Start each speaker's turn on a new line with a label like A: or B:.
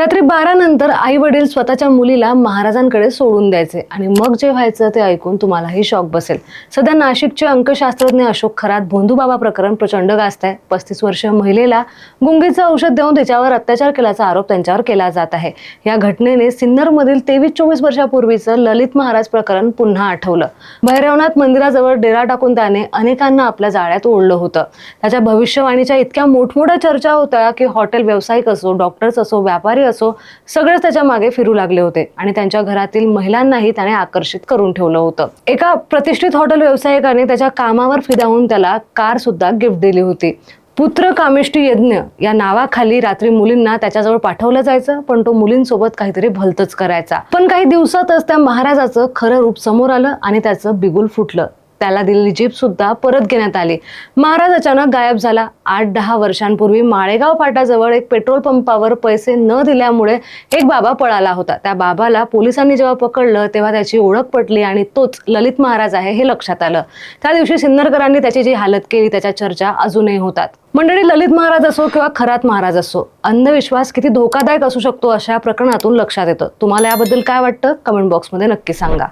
A: रात्री 12 नंतर आई वडील स्वतःच्या मुलीला महाराजांकडे सोडून द्यायचे आणि मग जे व्हायचं ते ऐकून तुम्हालाही शॉक बसेल. सध्या नाशिकचे अंकशास्त्रज्ञ अशोक खरात भोंदूबाबा प्रकरण प्रचंड गाजतंय. 35 वर्षीय महिलेला गुंगीचं औषध देऊन तिच्यावर अत्याचार केल्याचा आरोप त्यांच्यावर केला जात आहे. या घटनेने सिन्नरमधील 23-24 वर्षापूर्वीचं ललित महाराज प्रकरण पुन्हा आठवलं. भैरवनाथ मंदिराजवळ डेरा टाकून त्याने अनेकांना आपल्या जाळ्यात ओढलं होतं. त्याच्या भविष्यवाणीच्या इतक्या मोठमोठ्या चर्चा होत्या की हॉटेल व्यावसायिक असो, डॉक्टर्स असो, व्यापारी असो, सगळेच त्याच्या मागे फिरू लागले होते आणि त्यांच्या घरातील महिलांनाही त्याने आकर्षित करून ठेवलं होतं. एका प्रतिष्ठित हॉटेल व्यावसायिकाने त्याच्या कामावर फिदावून त्याला कार सुद्धा गिफ्ट दिली होती. पुत्र कामेष्टी यज्ञ या नावाखाली रात्री मुलींना त्याच्याजवळ पाठवलं जायचं, पण तो मुलींसोबत काहीतरी भलतंच करायचा. पण काही दिवसातच त्या महाराजाचं खरं रूप समोर आलं आणि त्याचं बिगुल फुटलं. त्याला दिलेली जीप सुद्धा परत घेण्यात आली. महाराज अचानक गायब झाला. 8-10 वर्षांपूर्वी माळेगाव फाट्याजवळ एक पेट्रोल पंपावर पैसे न दिल्यामुळे एक बाबा पळाला होता. त्या बाबाला पोलिसांनी जेव्हा पकडलं तेव्हा त्याची ओळख पटली आणि तोच ललित महाराज आहे हे लक्षात आलं. त्या दिवशी सिन्नरकरांनी त्याची जी हालत केली त्याच्या चर्चा अजूनही होतात. मंडळी, ललित महाराज असो किंवा खरात महाराज असो, अंधविश्वास किती धोकादायक असू शकतो अशा प्रकरणातून लक्षात येतं. तुम्हाला याबद्दल काय वाटतं? कमेंट बॉक्समध्ये नक्की सांगा.